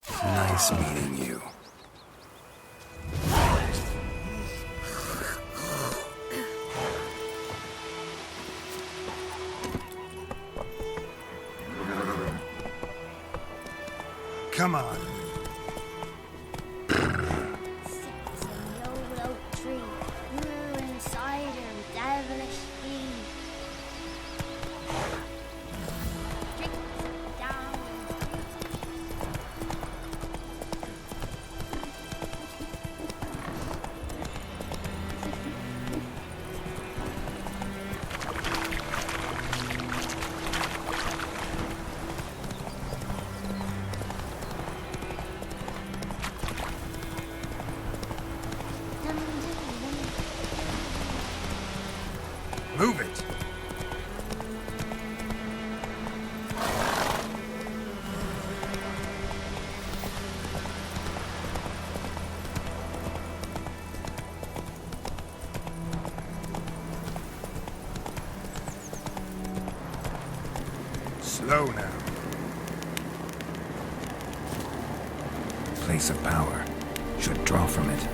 Nice meeting you. Come on. Sits an old oak tree, brewing cider and devilish tea. Drinks down. Move it. Slow now. Place of power. Should draw from it.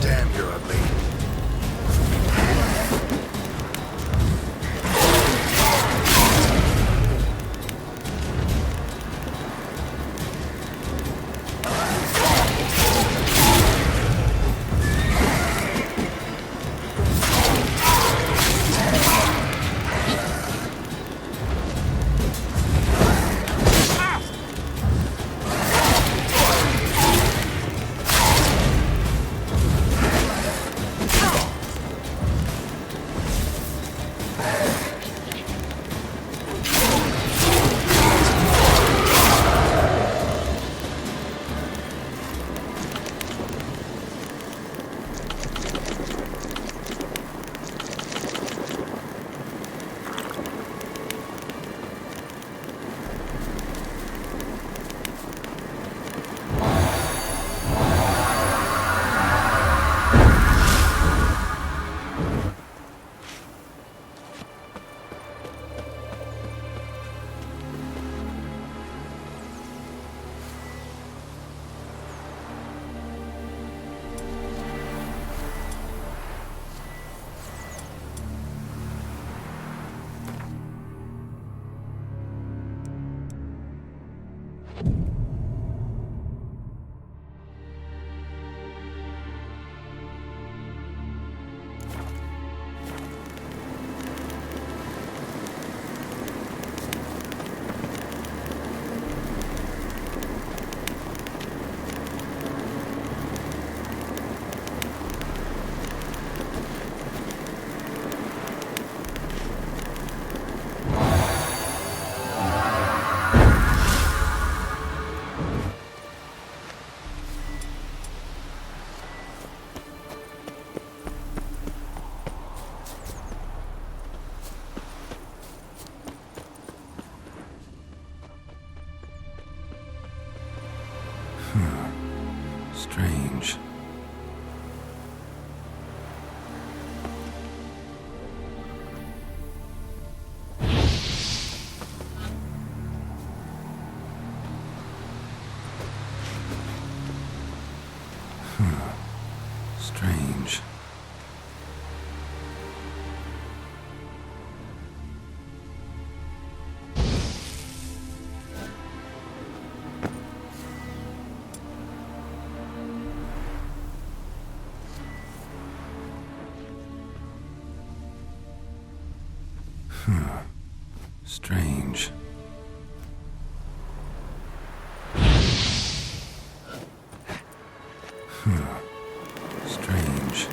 Damn, you're ugly. Strange. Strange. Strange. Strange.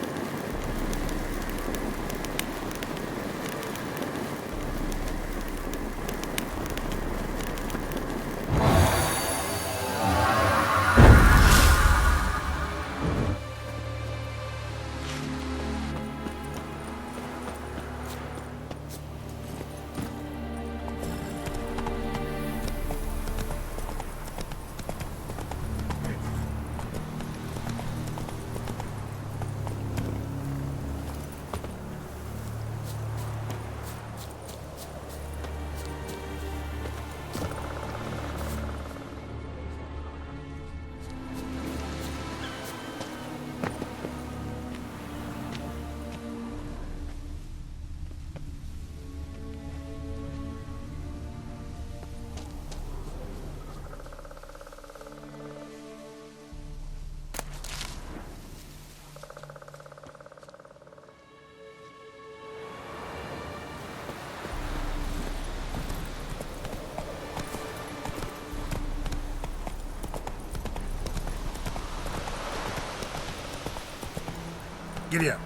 Giddy up.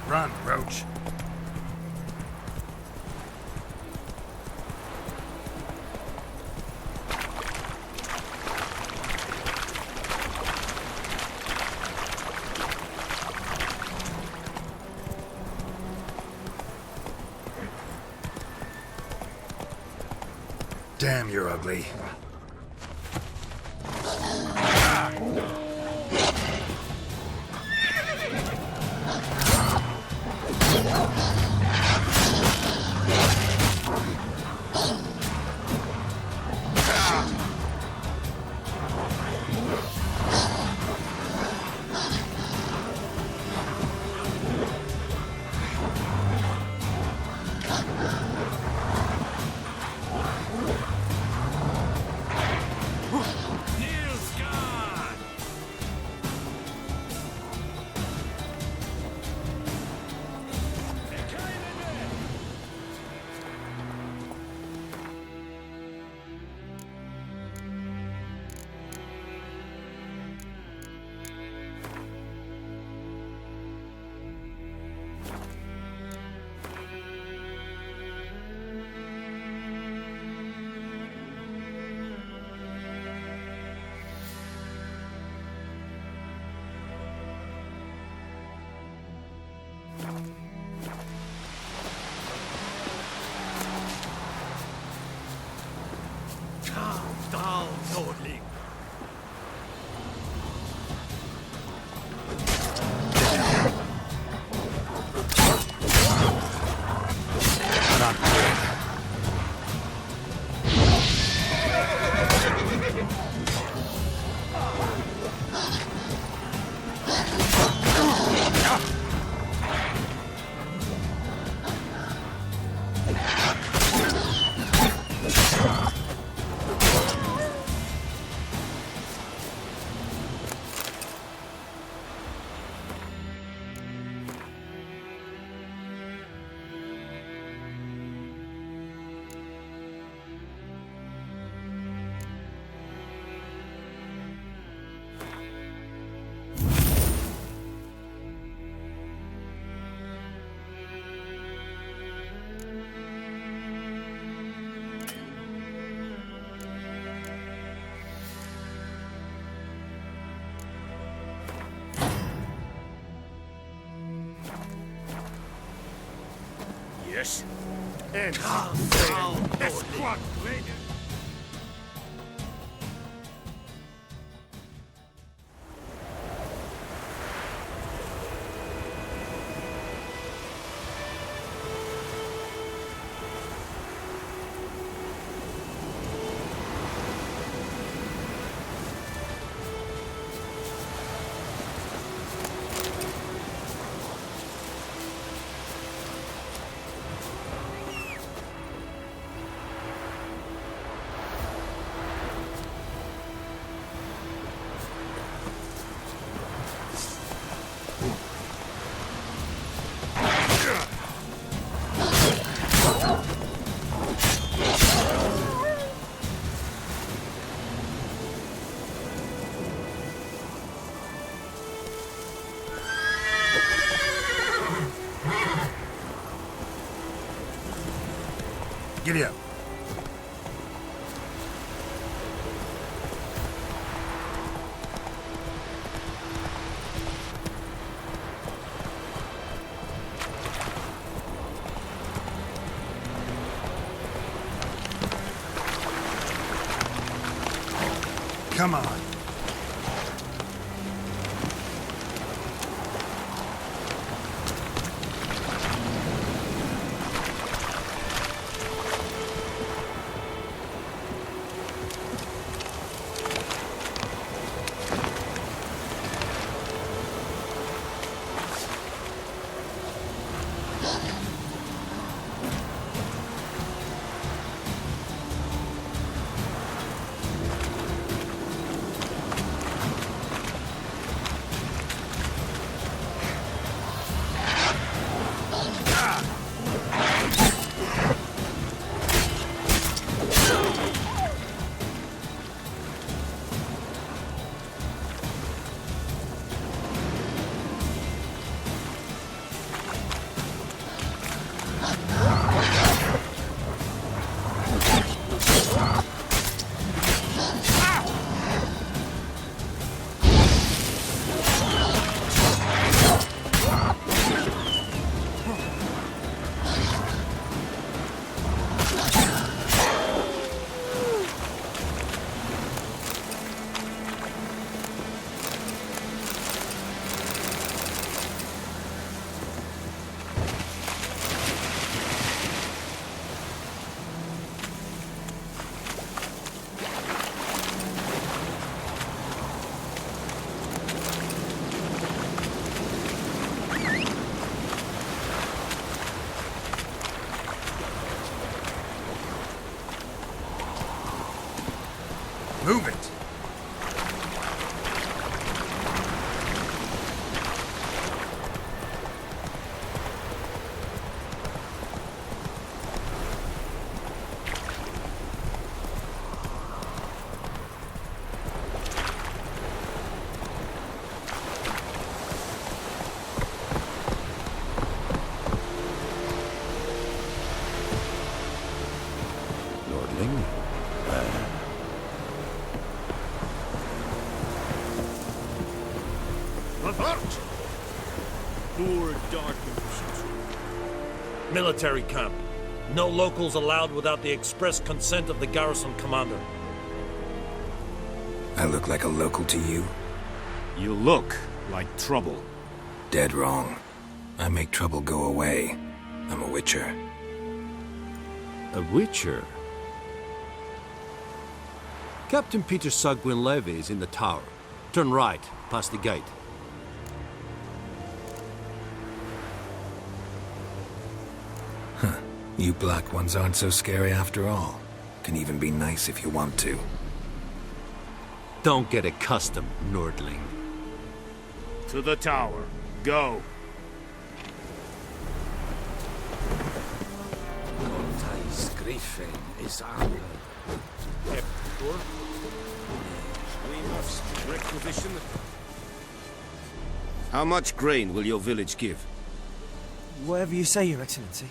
Run, Roach. Damn, you're ugly. Calm down, Lordling. Not good. Yes. And calm down, Lordling. Giddy up. Come on. Military camp. No locals allowed without the express consent of the garrison commander. I look like a local to you? You look like trouble. Dead wrong. I make trouble go away. I'm a witcher. A witcher? Captain Peter Sagwin Levy is in the tower. Turn right, past the gate. You black ones aren't so scary after all. Can even be nice if you want to. Don't get accustomed, Nordling. To the tower. Go. We must requisition. How much grain will your village give? Whatever you say, Your Excellency.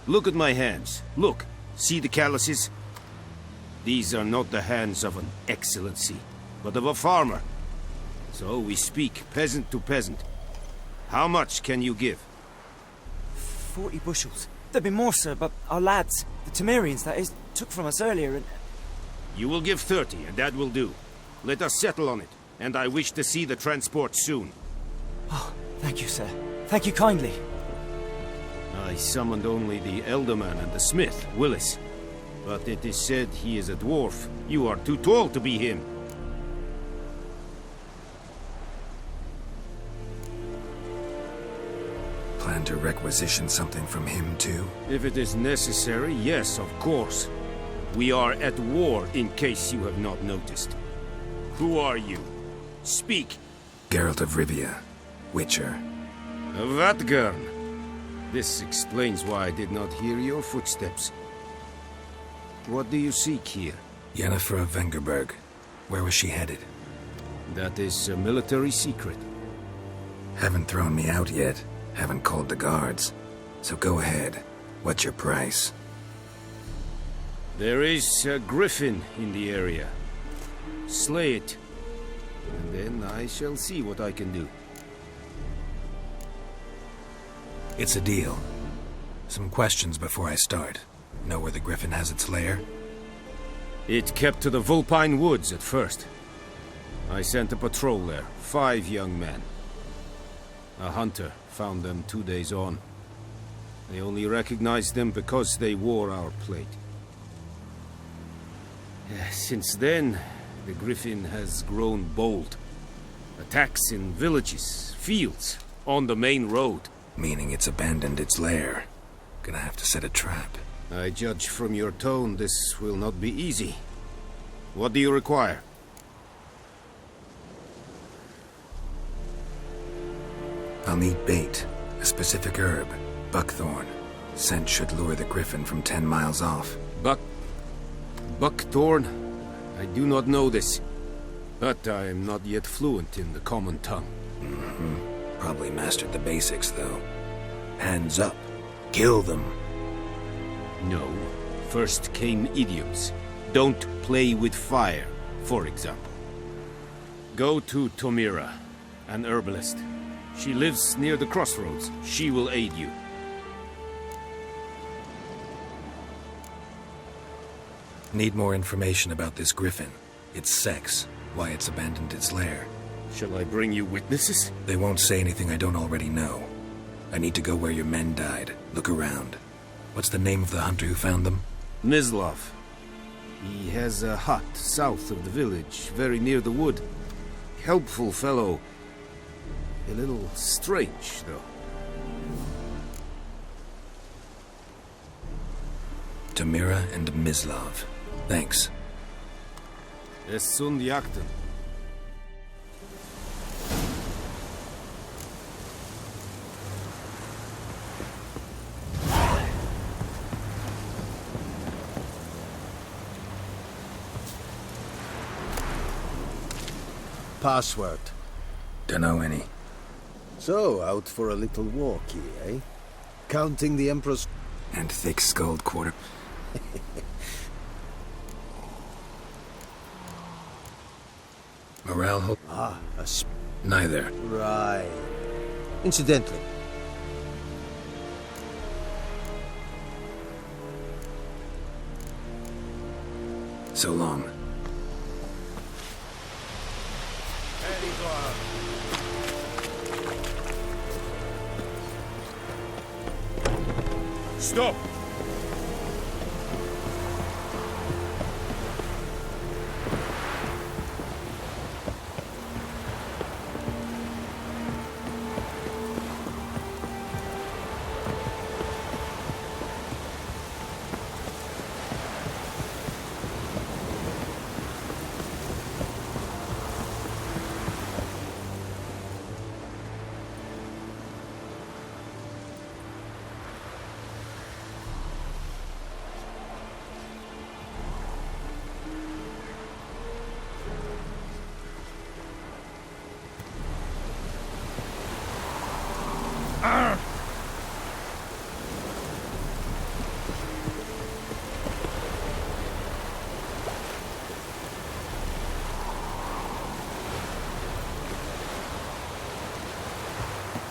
Look at my hands. Look. See the calluses? These are not the hands of an excellency, but of a farmer. So we speak peasant to peasant. How much can you give? 40 bushels. There'd be more, sir, but our lads, the Temerians, that is, took from us earlier and... You will give 30, and that will do. Let us settle on it, and I wish to see the transport soon. Oh, thank you, sir. Thank you kindly. I summoned only the Elderman and the smith, Willis. But it is said he is a dwarf. You are too tall to be him. Plan to requisition something from him too? If it is necessary, yes, of course. We are at war, in case you have not noticed. Who are you? Speak. Geralt of Rivia, Witcher. Vatgern. This explains why I did not hear your footsteps. What do you seek here? Yennefer of Vengerberg. Where was she headed? That is a military secret. Haven't thrown me out yet. Haven't called the guards. So go ahead. What's your price? There is a griffin in the area. Slay it. And then I shall see what I can do. It's a deal. Some questions before I start. Know where the griffin has its lair? It kept to the Vulpine Woods at first. I sent a patrol there, 5 young men. A hunter found them 2 days on. They only recognized them because they wore our plate. Since then, the griffin has grown bold. Attacks in villages, fields, on the main road. Meaning it's abandoned its lair. Gonna have to set a trap. I judge from your tone this will not be easy. What do you require? I'll need bait. A specific herb. Buckthorn. Scent should lure the griffin from 10 miles off. Buckthorn? I do not know this. But I am not yet fluent in the common tongue. Probably mastered the basics, though. Hands up. Kill them. No. First came idioms. Don't play with fire, for example. Go to Tomira, an herbalist. She lives near the crossroads. She will aid you. Need more information about this griffin. Its sex. Why it's abandoned its lair. Shall I bring you witnesses? They won't say anything I don't already know. I need to go where your men died. Look around. What's the name of the hunter who found them? Mislav. He has a hut south of the village, very near the wood. Helpful fellow. A little strange, though. Tamira and Mislav. Thanks. Es sunt jakten. Password. Dunno any. So, out for a little walkie, eh? Counting the Emperor's... And thick-skulled quarter... Morale Ah, Neither. Right. Incidentally, so long. Stop!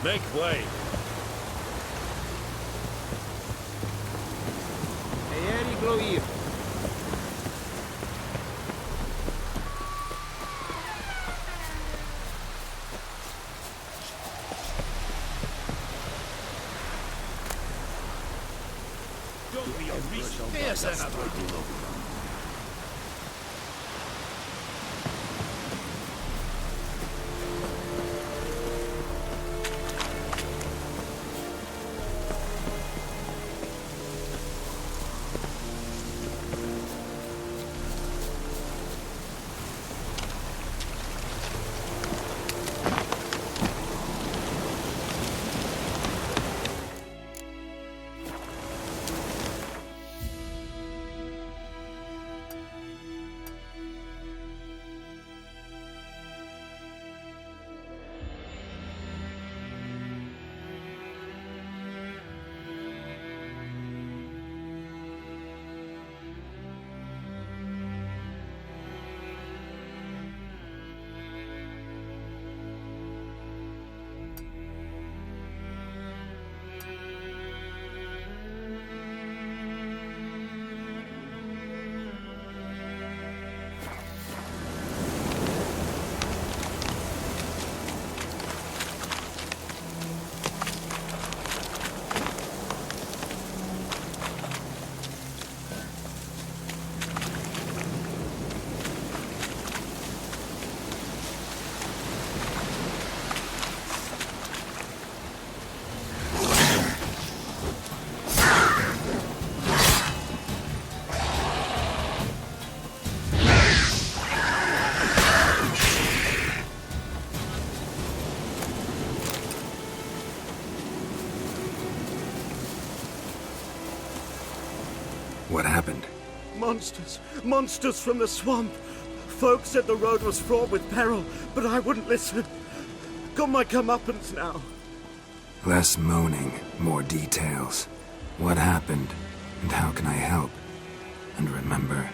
Make way. Don't be a beast. There's another. What happened? Monsters! Monsters from the swamp! Folk said the road was fraught with peril, but I wouldn't listen. Got my comeuppance now. Less moaning, more details. What happened, and how can I help? And remember,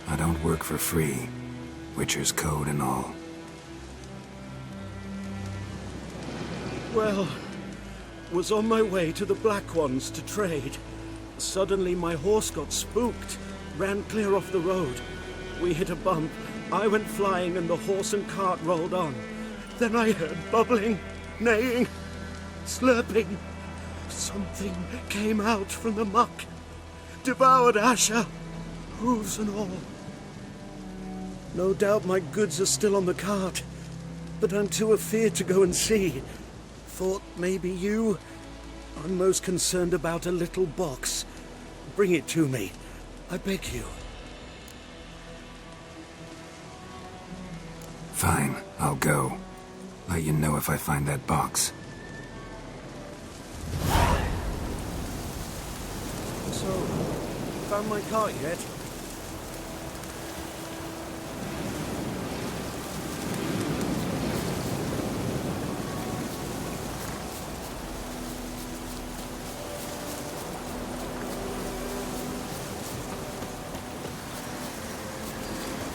I don't work for free. Witcher's code and all. Well, was on my way to the Black Ones to trade. Suddenly my horse got spooked, ran clear off the road. We hit a bump, I went flying and the horse and cart rolled on. Then I heard bubbling, neighing, slurping. Something came out from the muck, devoured Asher, hooves and all. No doubt my goods are still on the cart, but I'm too afeard to go and see. Thought maybe you... I'm most concerned about a little box. Bring it to me, I beg you. Fine, I'll go. Let you know if I find that box. So, found my cart yet?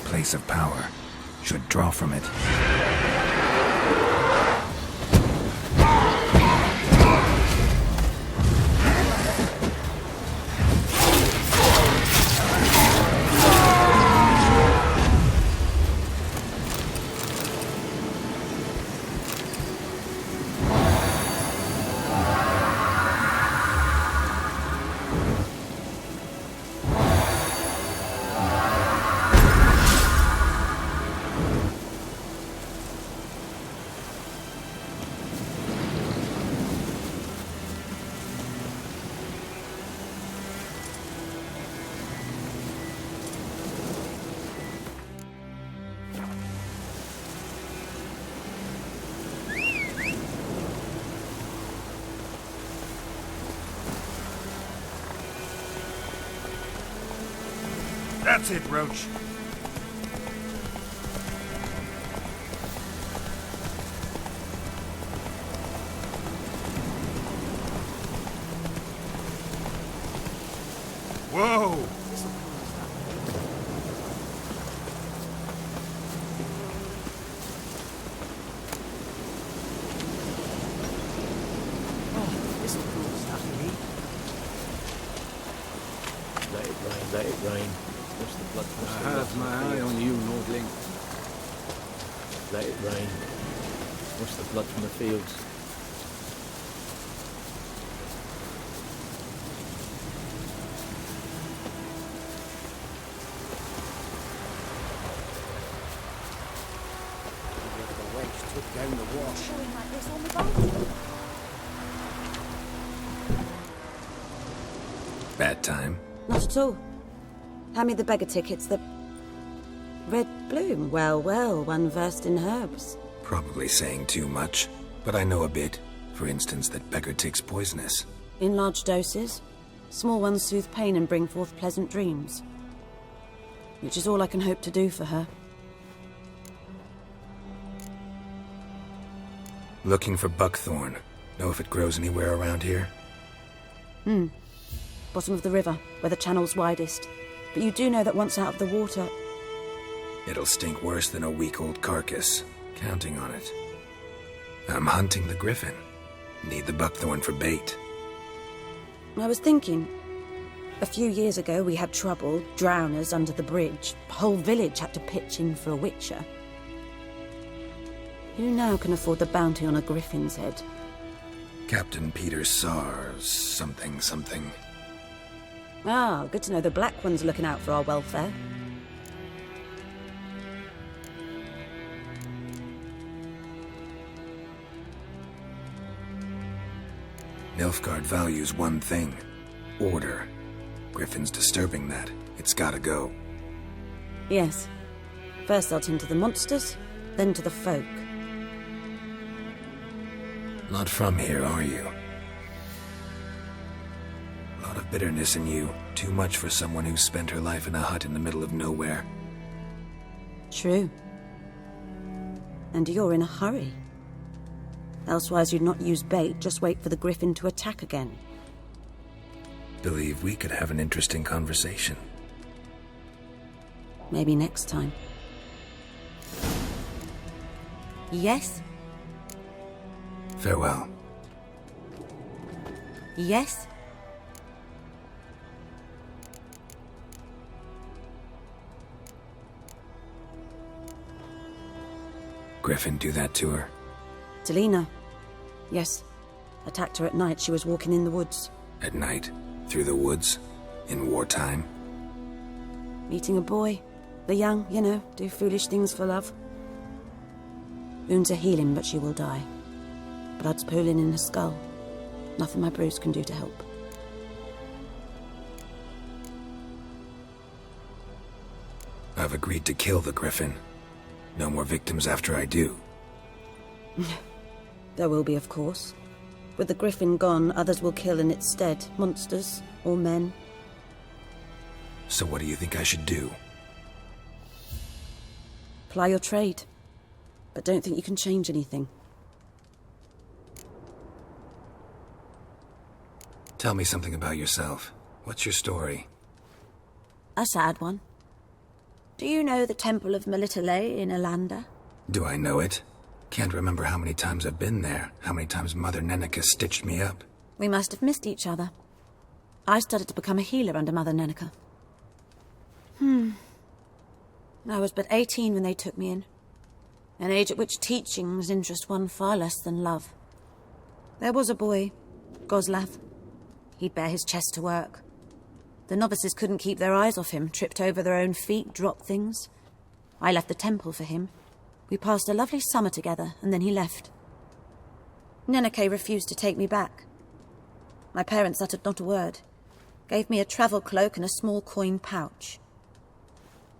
Place of power. Should draw from it. That's it, Roach. Whoa! Let it rain. Watch the blood. I have my eye on you, Nordling. Let it rain. Watch the blood from the fields. The wench took down the wash. Going like this on the boat. Bad time? Not at all. Hand me the beggar tickets, the... Red bloom. Well, well, one versed in herbs. Probably saying too much, but I know a bit. For instance, that beggar tick's poisonous. In large doses. Small ones soothe pain and bring forth pleasant dreams. Which is all I can hope to do for her. Looking for buckthorn. Know if it grows anywhere around here? Bottom of the river, where the channel's widest. But you do know that once out of the water... It'll stink worse than a week-old carcass. Counting on it. I'm hunting the griffin. Need the buckthorn for bait. I was thinking... A few years ago we had trouble, drowners under the bridge. The whole village had to pitch in for a witcher. Who now can afford the bounty on a griffin's head? Captain Peter Sars, something. Ah, good to know the Black One's looking out for our welfare. Nilfgaard values one thing. Order. Griffin's disturbing that. It's gotta go. Yes. First I'll tend to the monsters, then to the folk. Not from here, are you? A lot of bitterness in you. Too much for someone who's spent her life in a hut in the middle of nowhere. True. And you're in a hurry. Elsewise you'd not use bait, just wait for the griffin to attack again. Believe we could have an interesting conversation. Maybe next time. Yes? Farewell. Yes? Griffin do that to her? Delina. Yes. Attacked her at night. She was walking in the woods. At night? Through the woods? In wartime? Meeting a boy. The young, you know, do foolish things for love. Wounds are healing, but she will die. Blood's pooling in her skull. Nothing my bruise can do to help. I've agreed to kill the griffin. No more victims after I do. There will be, of course. With the griffin gone, others will kill in its stead. Monsters or men. So what do you think I should do? Ply your trade. But don't think you can change anything. Tell me something about yourself. What's your story? A sad one. Do you know the Temple of Melitele in Alanda? Do I know it? Can't remember how many times I've been there, how many times Mother Nenica stitched me up. We must have missed each other. I started to become a healer under Mother Nenica. I was but 18 when they took me in. An age at which teachings interest one far less than love. There was a boy, Goslav. He'd bare his chest to work. The novices couldn't keep their eyes off him, tripped over their own feet, dropped things. I left the temple for him. We passed a lovely summer together, and then he left. Neneke refused to take me back. My parents uttered not a word. Gave me a travel cloak and a small coin pouch.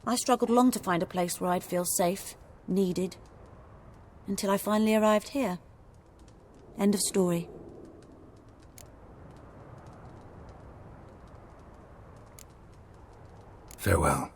I struggled long to find a place where I'd feel safe, needed, until I finally arrived here. End of story. Farewell.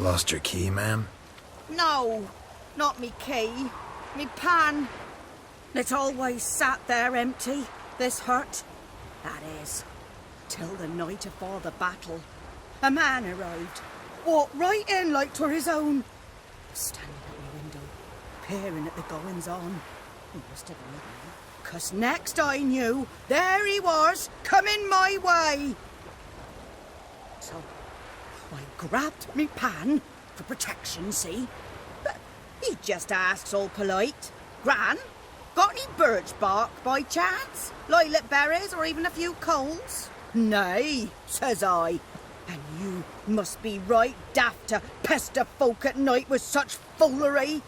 Lost your key, ma'am? No, not me key. Me pan. It always sat there empty, this hut. That is, till the night afore the battle. A man arrived, walked right in like 'twere his own. Was standing at my window, peering at the goings-on. He must have heard me, 'cause next I knew, there he was, coming my way. So I grabbed me pan, for protection, see? But he just asks all polite, Gran, got any birch bark by chance? Lilac berries or even a few coals? Nay, says I. And you must be right daft to pester folk at night with such foolery.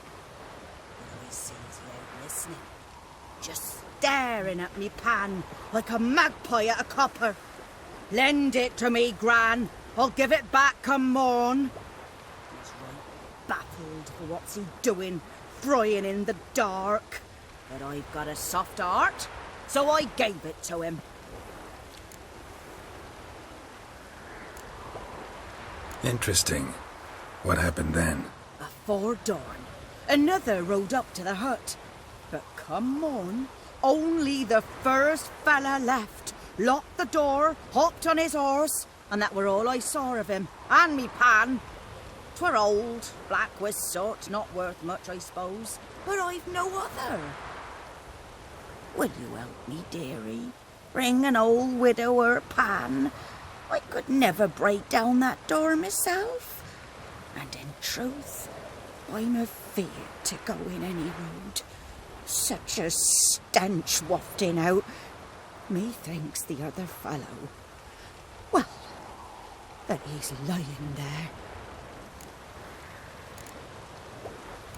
But I sees you out listening, just staring at me pan like a magpie at a copper. Lend it to me, Gran. I'll give it back come morn. He's right baffled for what's he doing, frying in the dark. But I've got a soft heart, so I gave it to him. Interesting. What happened then? Afore dawn, another rode up to the hut. But come morn, only the first fella left, locked the door, hopped on his horse, and that were all I saw of him, and me pan. 'Twere old, black with soot, not worth much, I suppose, but I've no other. Will you help me, dearie? Bring an old widower pan. I could never break down that door myself. And in truth, I'm afeard to go in any road. Such a stench wafting out. Methinks the other fellow, well, that he's lying there.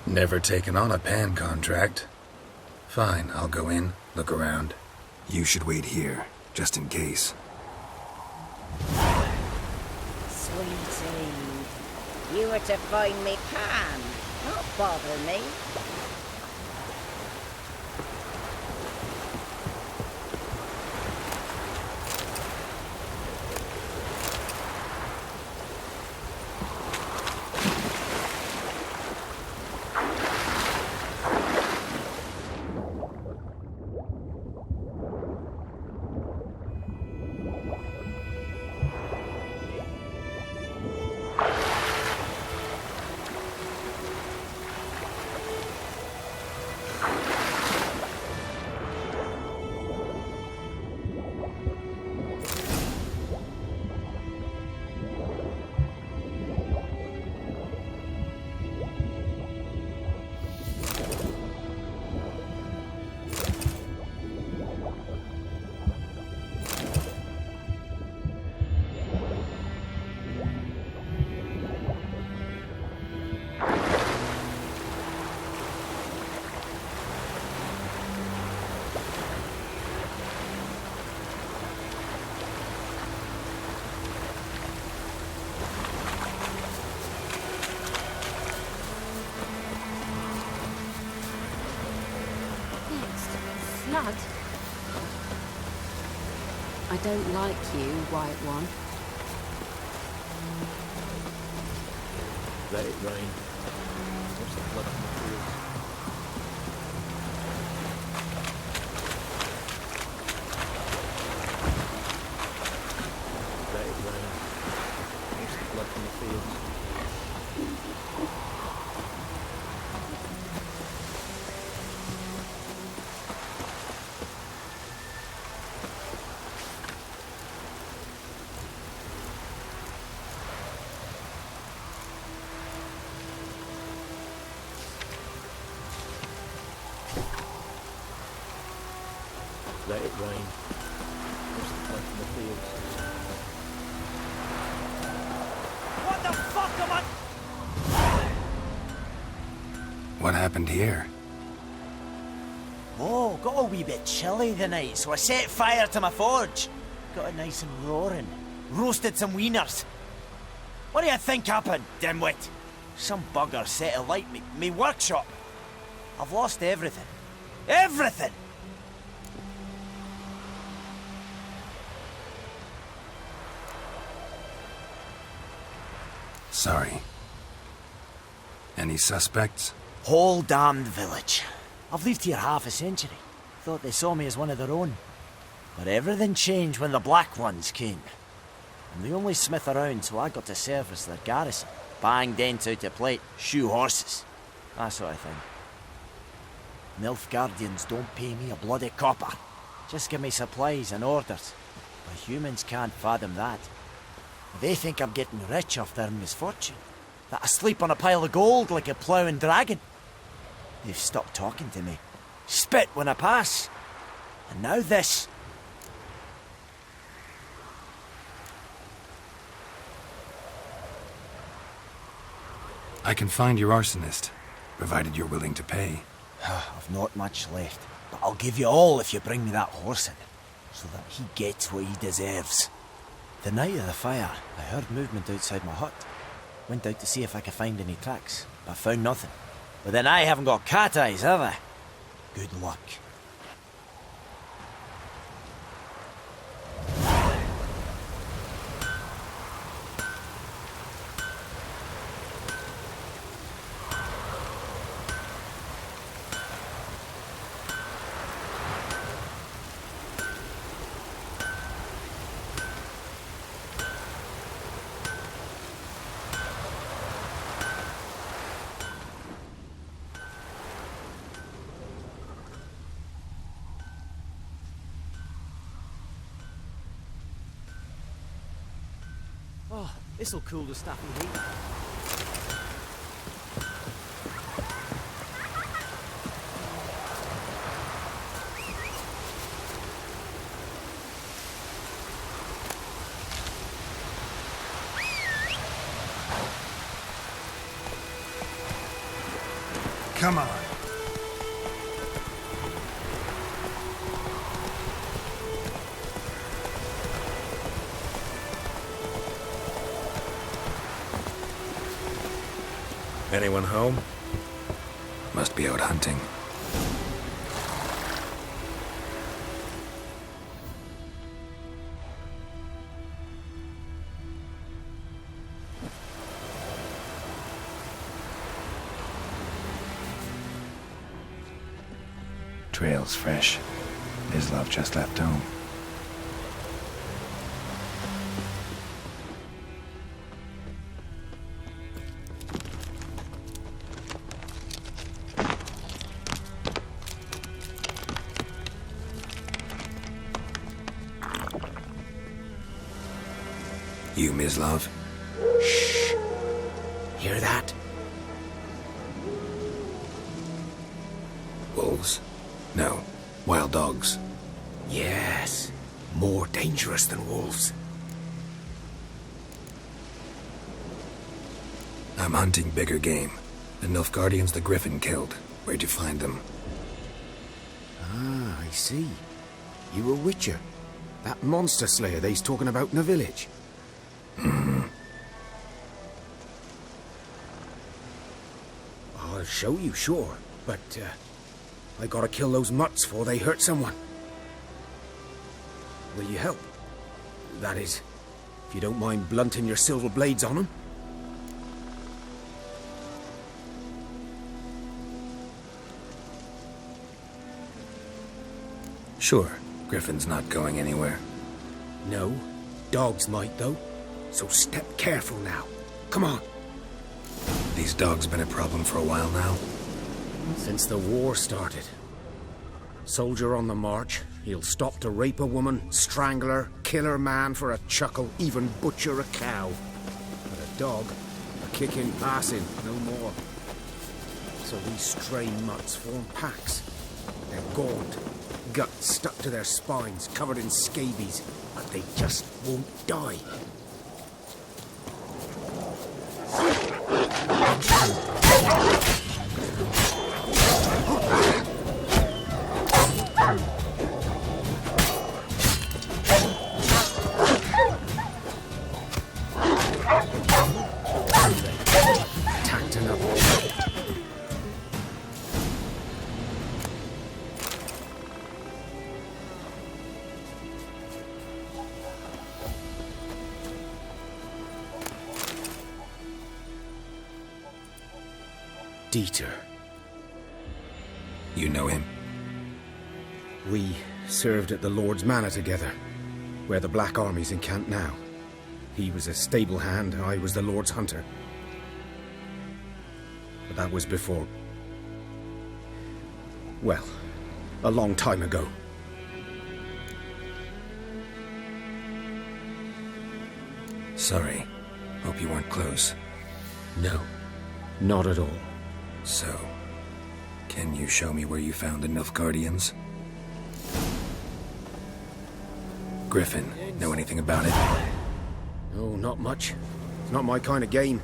Never taken on a pan contract. Fine, I'll go in, look around. You should wait here, just in case. Sweetie, you were to find me pan, not bother me. Blood. I don't like you, White One. Let it rain. What's the blood on the fields? Let it rain. What's the blood on the fields? Let it rain. What's the blood from the fields? What the fuck am I... What happened here? Oh, got a wee bit chilly the night, so I set fire to my forge. Got it nice and roaring. Roasted some wieners. What do you think happened, dimwit? Some bugger set alight me workshop. I've lost everything. Everything! Sorry. Any suspects? Whole damned village. I've lived here half a century. Thought they saw me as one of their own. But everything changed when the Black Ones came. I'm the only smith around, so I got to service their garrison. Bang dents out of plate, shoe horses. That sort of thing. Nilfgaardians don't pay me a bloody copper. Just give me supplies and orders. But humans can't fathom that. They think I'm getting rich off their misfortune. That I sleep on a pile of gold like a ploughing dragon. They've stopped talking to me. Spit when I pass. And now this. I can find your arsonist, provided you're willing to pay. I've not much left, but I'll give you all if you bring me that horse in, so that he gets what he deserves. The night of the fire, I heard movement outside my hut. Went out to see if I could find any tracks, but found nothing. But then I haven't got cat eyes, have I? Good luck. Oh, this'll cool the stuffy heat. Come on. Anyone home? Must be out hunting. Trail's fresh. Islov just left home. You, Mislov? Shh. Hear that? Wolves? No. Wild dogs. Yes. More dangerous than wolves. I'm hunting bigger game. The Nilfgaardians the Griffin killed. Where'd you find them? Ah, I see. You a witcher. That monster slayer they's talking about in the village. I'll show you, sure. But, I gotta kill those mutts before they hurt someone. Will you help? That is, if you don't mind blunting your silver blades on them. Sure. Griffin's not going anywhere. No. Dogs might, though. So step careful now. Come on. These dogs been a problem for a while now? Since the war started. Soldier on the march, he'll stop to rape a woman, strangle her, kill her man for a chuckle, even butcher a cow. But a dog, a kicking, passing, no more. So these stray mutts form packs. They're gaunt, guts stuck to their spines, covered in scabies, but they just won't die. Attacked another. Dieter. You know him? We served at the Lord's Manor together, where the Black Army's encamped now. He was a stable hand, I was the Lord's hunter. But that was before... well, a long time ago. Sorry. Hope you weren't close. No, not at all. So, can you show me where you found the Nilfgaardians? Griffin, know anything about it? No, not much. It's not my kind of game.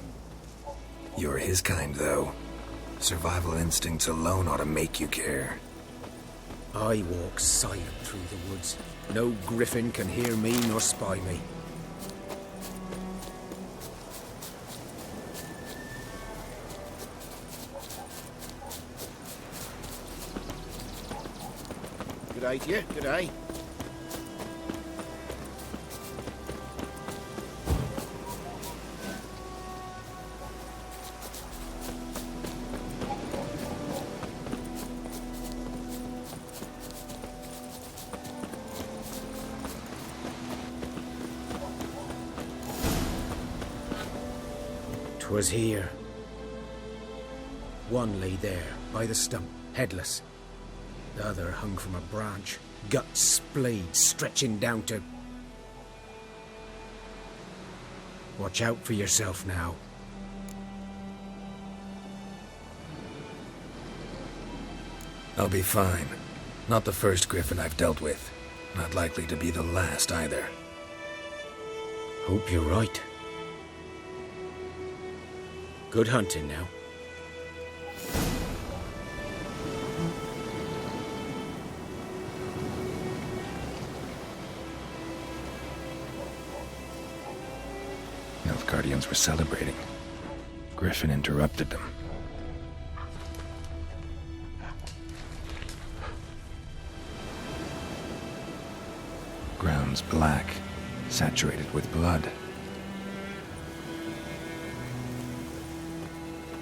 You're his kind, though. Survival instincts alone ought to make you care. I walk silent through the woods. No griffin can hear me nor spy me. Good eye to you, good eye. 'Twas here. One lay there, by the stump, headless. The other hung from a branch, guts splayed, stretching down to... Watch out for yourself now. I'll be fine. Not the first griffin I've dealt with. Not likely to be the last either. Hope you're right. Good hunting now. Nilfgaardians were celebrating. Griffin interrupted them. Ground's black, saturated with blood.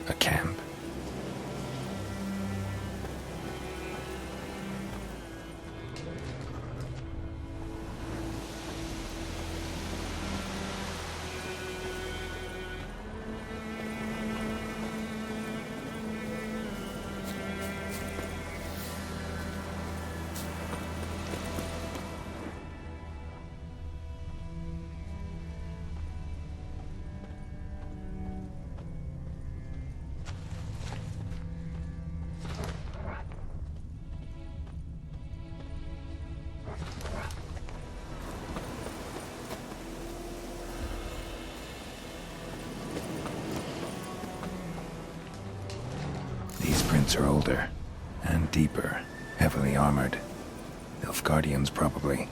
A camp. These prints are older and deeper, heavily armored. Nilfgaardians, probably.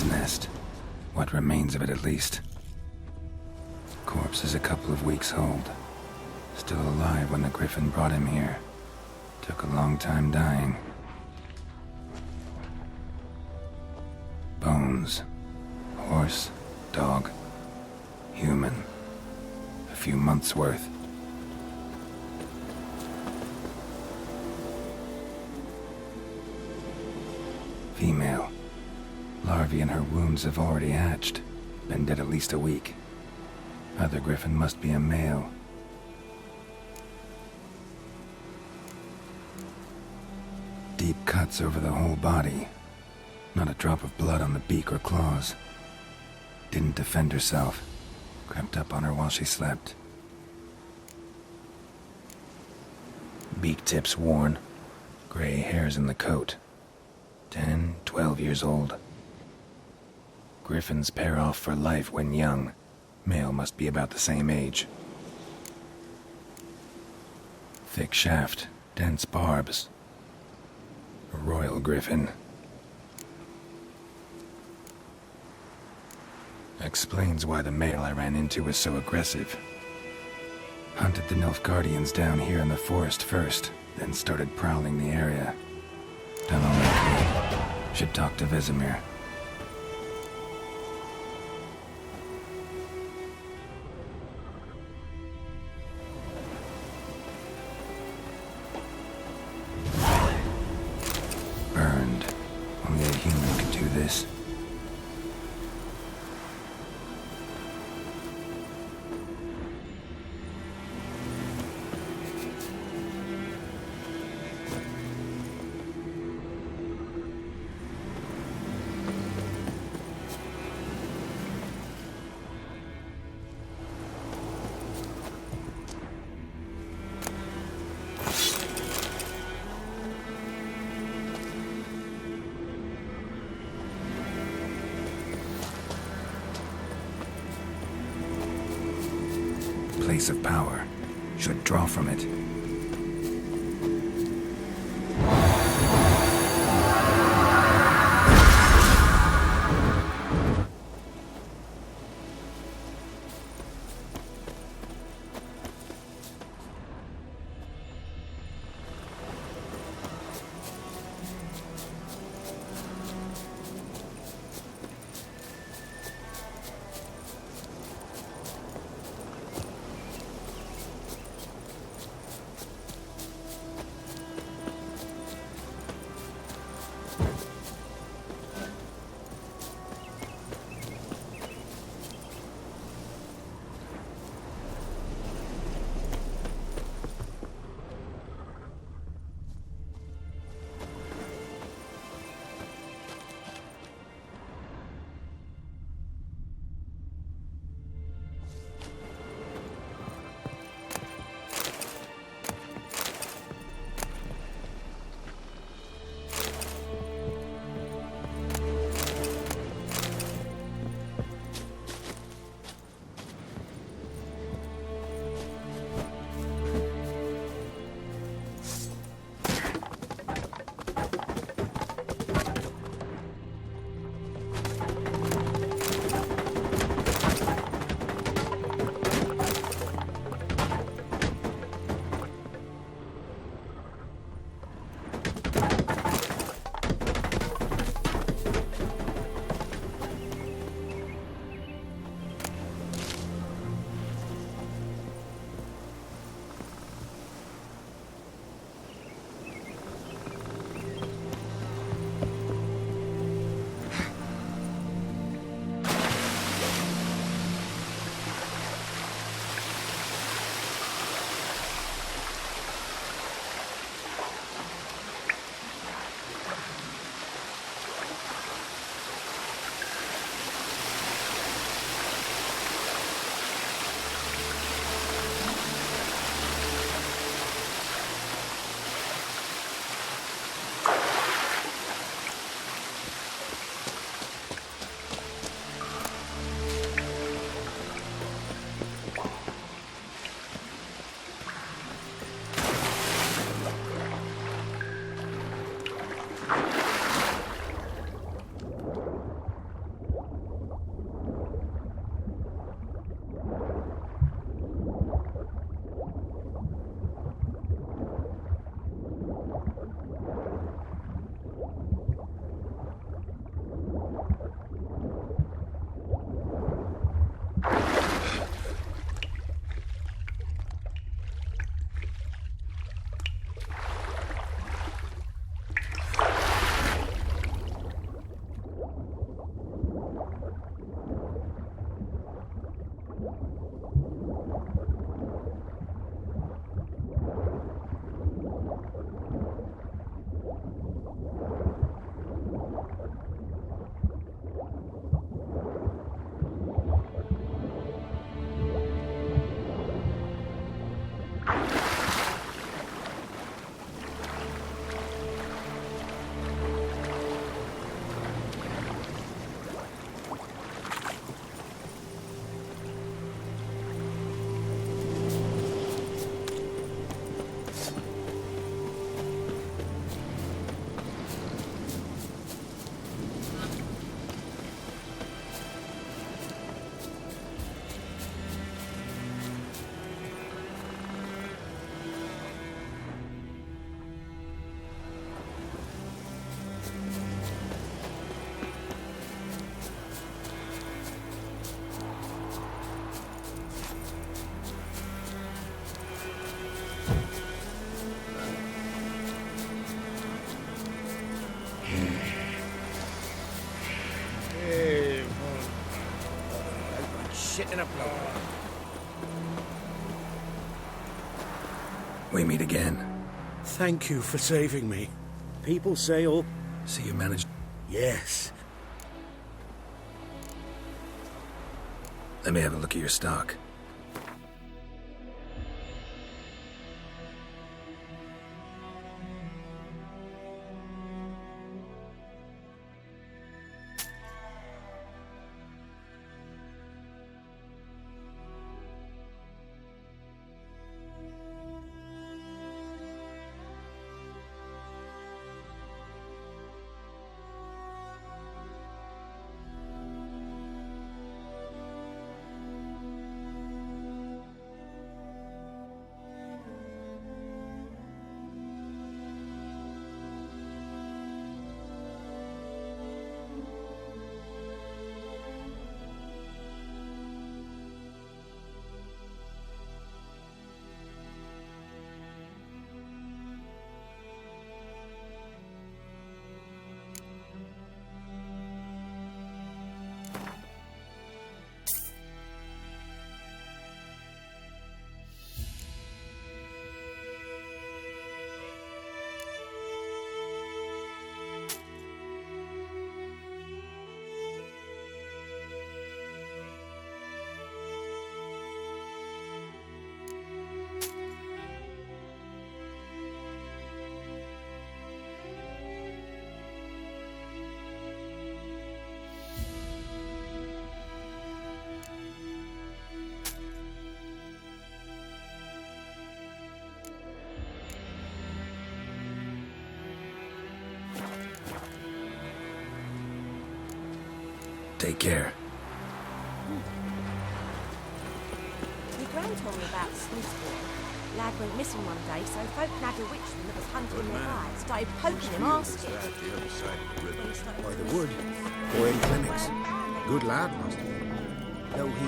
Griffin's nest. What remains of it, at least. Corpse is a couple of weeks old. Still alive when the Griffin brought him here. Took a long time dying. Bones. Horse, dog, human. A few months' worth. Female. Larvae in her wounds have already hatched. Been dead at least a week. Other Griffin must be a male. Deep cuts over the whole body. Not a drop of blood on the beak or claws. Didn't defend herself. Crept up on her while she slept. Beak tips worn. Gray hairs in the coat. 10, 12 years old. Griffins pair off for life when young. Male must be about the same age. Thick shaft, dense barbs. A royal griffin. Explains why the male I ran into was so aggressive. Hunted the Nilfgaardians down here in the forest first, then started prowling the area. Done all I could. Should talk to Vesemir. Burned. Only a human could do this. Place of power. Should draw from it. shit in a blow. We meet again. Thank you for saving me. People say all... See you managed... Yes. Let me have a look at your stock. Take care. My gran told me about Smith's boy. Lad went missing one day, so folk nagged a witchman that was hunting nearby. Started poking him, asking. By the wood. Boy in clinics. Good lad, must he? No, he...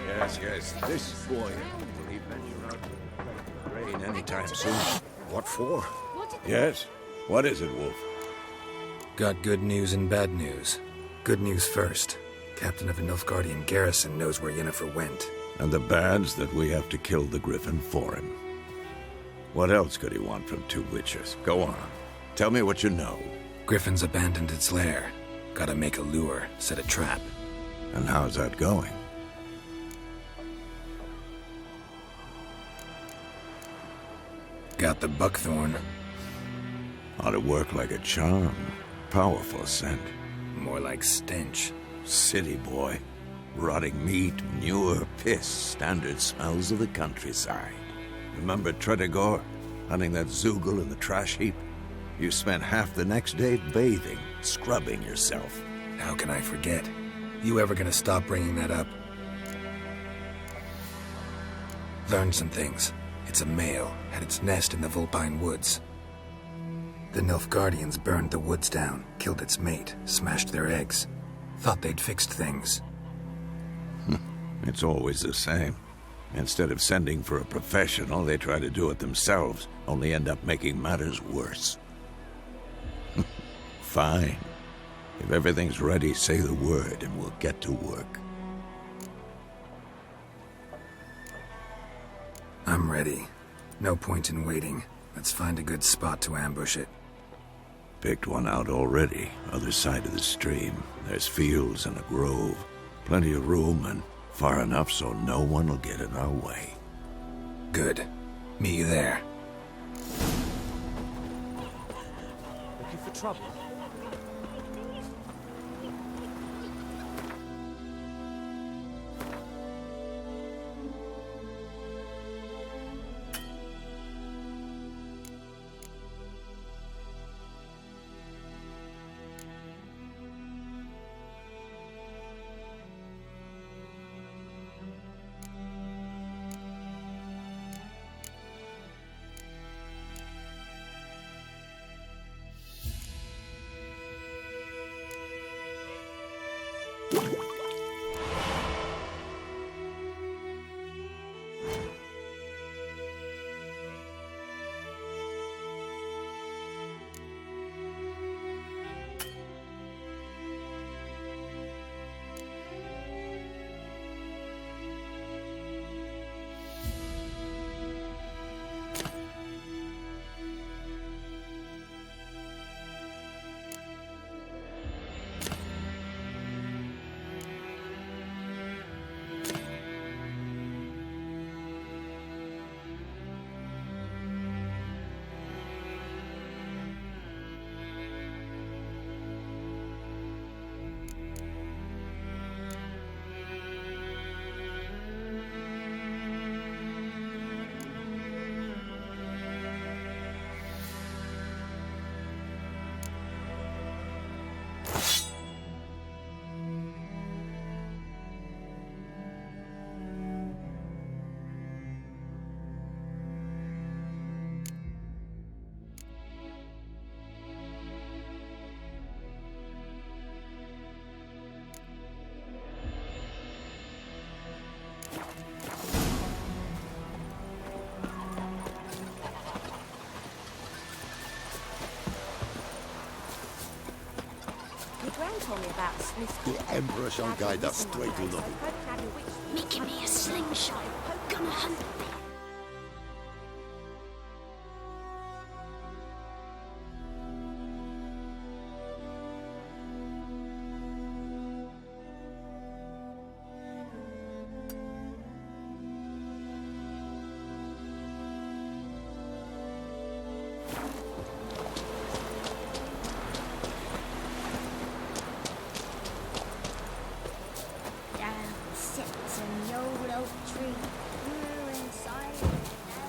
Yes. This boy will he venture out to rain anytime soon. What for? Yes? What is it, Wolf? Got good news and bad news. Good news first. Captain of the Nilfgaardian garrison knows where Yennefer went. And the bad's that we have to kill the Griffin for him. What else could he want from two witchers? Go on. Tell me what you know. Griffin's abandoned its lair. Gotta make a lure, set a trap. And how's that going? Got the buckthorn. Ought to work like a charm. Powerful scent. More like stench. City boy. Rotting meat, manure, piss. Standard smells of the countryside. Remember Tredegor? Hunting that Zoogle in the trash heap? You spent half the next day bathing, scrubbing yourself. How can I forget? You ever gonna stop bringing that up? Learned some things. It's a male, had its nest in the Vulpine Woods. The Nilfgaardians burned the woods down, killed its mate, smashed their eggs. Thought they'd fixed things. It's always the same. Instead of sending for a professional, they try to do it themselves, only end up making matters worse. Fine. If everything's ready, say the word and we'll get to work. I'm ready. No point in waiting. Let's find a good spot to ambush it. Picked one out already, other side of the stream. There's fields and a grove. Plenty of room and far enough so no one will get in our way. Good. Meet you there. Looking for trouble? told me about the Smiths. The Emperor shall guide us straight to the... Making me a slingshot. Gonna hunt me. Sits in the old oak tree. We're inside it now.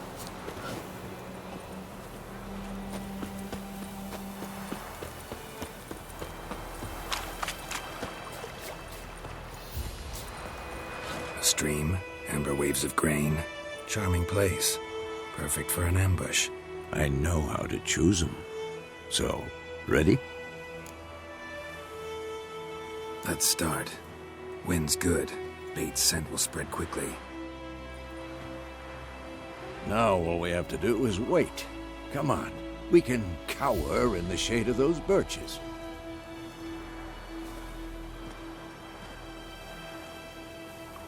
A stream, amber waves of grain. Charming place. Perfect for an ambush. I know how to choose them. So, ready? Let's start. Wind's good. Bait's scent will spread quickly. Now all we have to do is wait. Come on. We can cower in the shade of those birches.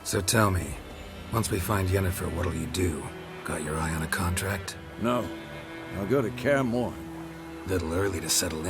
So tell me, once we find Yennefer, what'll you do? Got your eye on a contract? No. I'll go to Kaer Morhen. Little early to settle in.